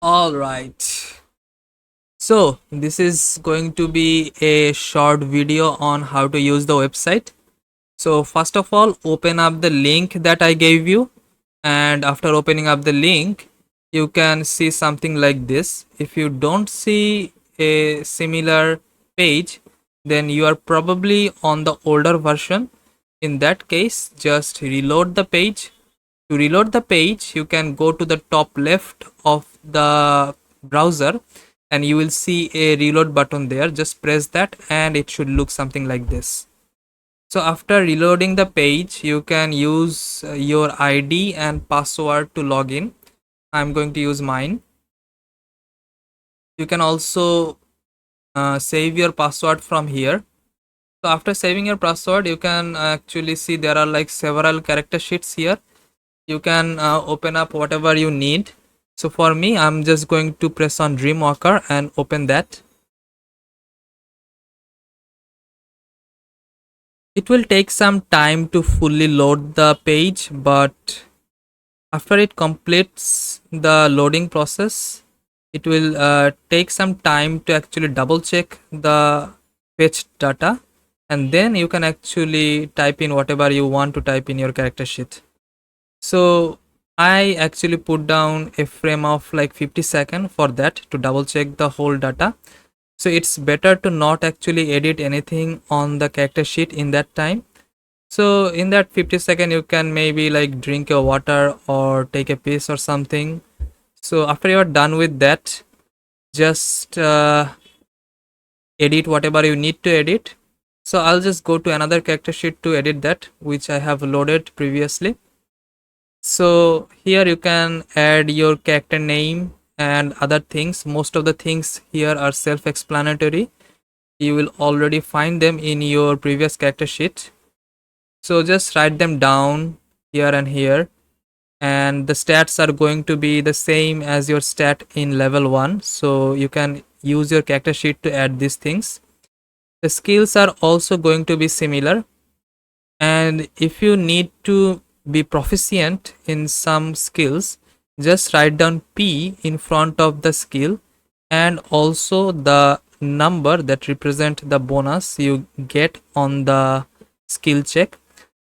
All right. So, this is going to be a short video on how to use the website. So, first of all, open up the link that I gave you. And after opening up the link, you can see something like this. If you don't see a similar page, then you are probably on the older version. In that case, just reload the page. To reload the page, you can go to the top left of the browser and you will see a reload button there. Just press that and it should look something like this. So after reloading the page, you can use your ID and password to log in. I'm going to use mine. You can also save your password from here. So after saving your password, you can actually see there are like several character sheets here. You can open up whatever you need. So for me, I'm just going to press on Dreamwalker and open that. It will take some time to fully load the page, but after it completes the loading process, it will take some time to actually double check the fetched data, and then you can actually type in whatever you want to type in your character sheet. So I actually put down a frame of like 50 seconds for that to double check the whole data. So it's better to not actually edit anything on the character sheet in that time. So in that 50 seconds, you can maybe like drink your water or take a piss or something. So after you're done with that, just edit whatever you need to edit. So I'll just go to another character sheet to edit that, which I have loaded previously. So here you can add your character name and other things. Most of the things here are self-explanatory. You will already find them in your previous character sheet. So just write them down here and here, and the stats are going to be the same as your stat in level 1. So you can use your character sheet to add these things. The skills are also going to be similar, and if you need to be proficient in some skills, just write down P in front of the skill and also the number that represent the bonus you get on the skill check.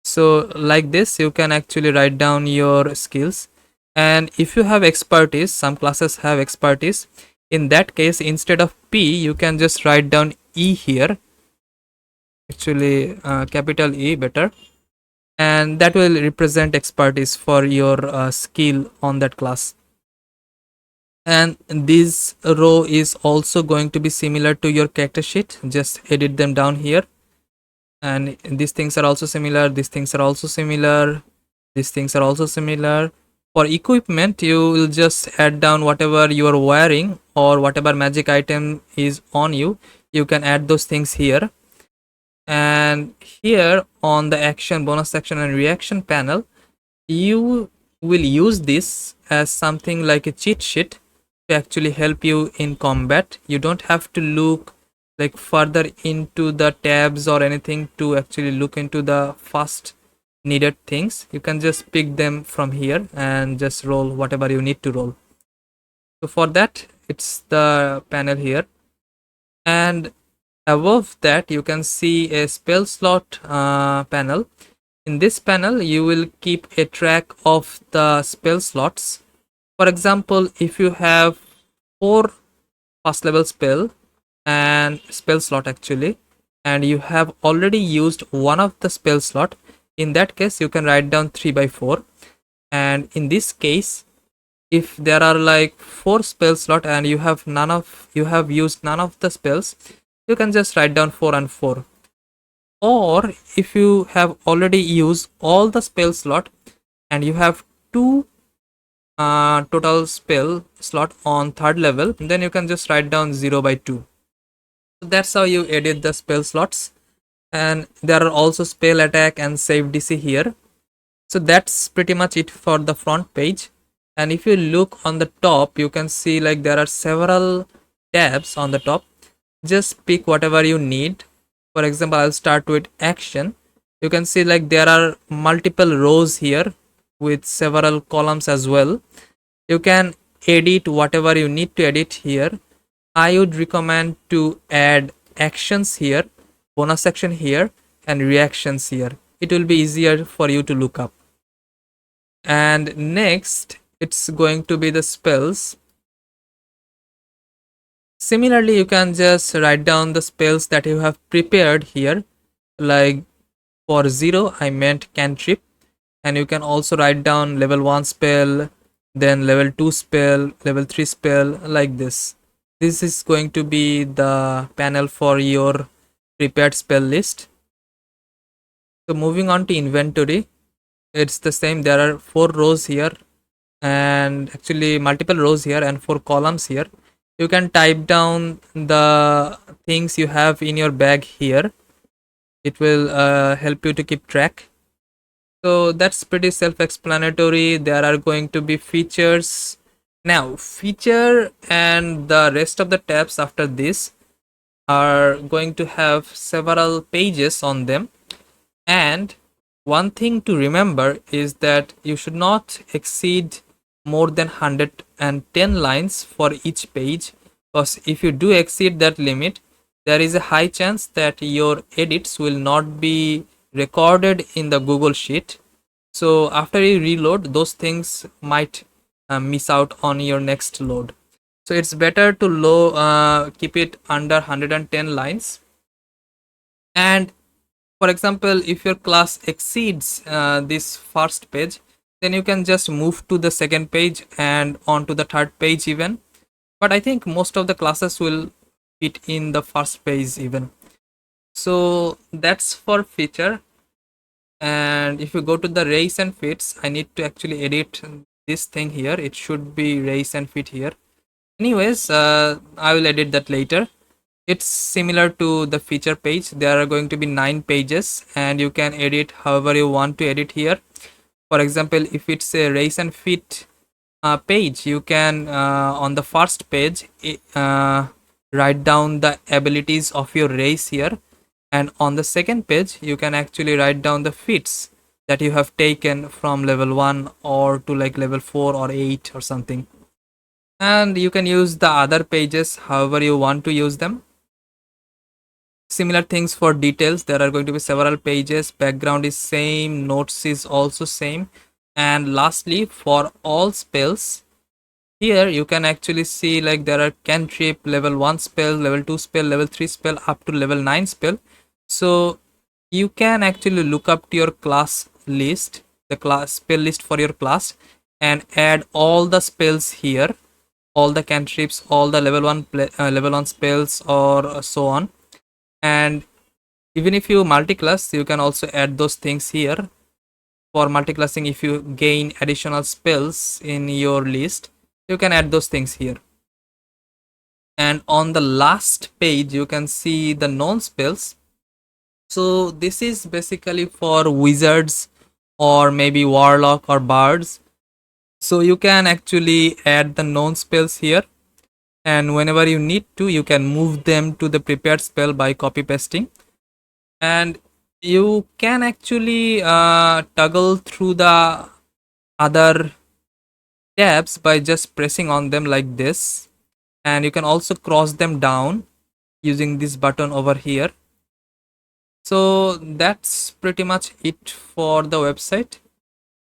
So like this, you can actually write down your skills. And if you have expertise, some classes have expertise, in that case, instead of P, you can just write down E here, actually capital E better, and that will represent expertise for your skill on that class. And this row is also going to be similar to your character sheet. Just edit them down here, and these things are also similar, these things are also similar, these things are also similar. For equipment, you will just add down whatever you are wearing or whatever magic item is on you. You can add those things here. And here on the action, bonus action and reaction panel, you will use this as something like a cheat sheet to actually help you in combat. You don't have to look like further into the tabs or anything to actually look into the first needed things. You can just pick them from here and just roll whatever you need to roll. So for that, it's the panel here, and above that you can see a spell slot panel. In this panel, you will keep a track of the spell slots. For example, if you have 4 first level spell and spell slot actually, and you have already used one of the spell slot, in that case you can write down 3 by 4. And in this case, if there are like 4 spell slot and you have used none of the spells, you can just write down 4 and 4. Or if you have already used all the spell slot and you have 2 total spell slot on 3rd level, then you can just write down 0 by 2. So that's how you edit the spell slots. And there are also spell attack and save DC here. So that's pretty much it for the front page. And if you look on the top, you can see like there are several tabs on the top. Just pick whatever you need. For example, I'll start with action. You can see like there are multiple rows here with several columns as well. You can edit whatever you need to edit here, I would recommend to add actions here, bonus section here, and reactions here. It will be easier for you to look up. And next, it's going to be the spells. Similarly, you can just write down the spells that you have prepared here. Like for 0, I meant cantrip. And you can also write down level 1 spell, then level 2 spell, level 3 spell, like this. This is going to be the panel for your prepared spell list. So moving on to inventory, it's the same. There are 4 rows here, and actually multiple rows here and 4 columns here. You can type down the things you have in your bag here. It will help you to keep track. So that's pretty self-explanatory. There are going to be features. Now, feature and the rest of the tabs after this are going to have several pages on them. And one thing to remember is that you should not exceed more than 110 lines for each page, because if you do exceed that limit, there is a high chance that your edits will not be recorded in the Google Sheet. So after you reload, those things might miss out on your next load. So it's better to keep it under 110 lines. And for example, if your class exceeds this first page, then you can just move to the second page and on to the third page even. But I think most of the classes will fit in the first page even. So that's for feature. And if you go to the race and fits, I need to actually edit this thing here. It should be race and fit here. Anyways, I will edit that later. It's similar to the feature page. There are going to be 9 pages and you can edit however you want to edit here. For example, if it's a race and fit page, you can on the first page write down the abilities of your race here, and on the second page you can actually write down the fits that you have taken from level 1 or to like level 4 or 8 or something. And you can use the other pages however you want to use them. Similar things for details. There are going to be several pages. Background is same, notes is also same. And lastly, for all spells, here you can actually see like there are cantrip, level 1 spell, level 2 spell, level 3 spell, up to level 9 spell. So you can actually look up to your class list, the class spell list for your class, and add all the spells here, all the cantrips, all the level 1 spells, or so on. And even if you multiclass, you can also add those things here. For multiclassing, if you gain additional spells in your list, you can add those things here. And on the last page you can see the known spells. So this is basically for wizards or maybe warlock or bards. So you can actually add the known spells here, and whenever you need to, you can move them to the prepared spell by copy pasting. And you can actually toggle through the other tabs by just pressing on them like this, and you can also cross them down using this button over here. So that's pretty much it for the website.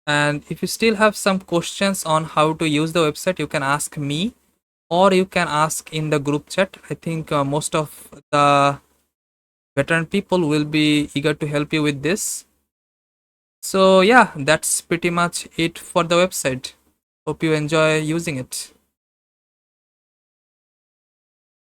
And if you still have some questions on how to use the website, you can ask me or you can ask in the group chat. I think most of the veteran people will be eager to help you with this. So yeah, that's pretty much it for the website. Hope you enjoy using it.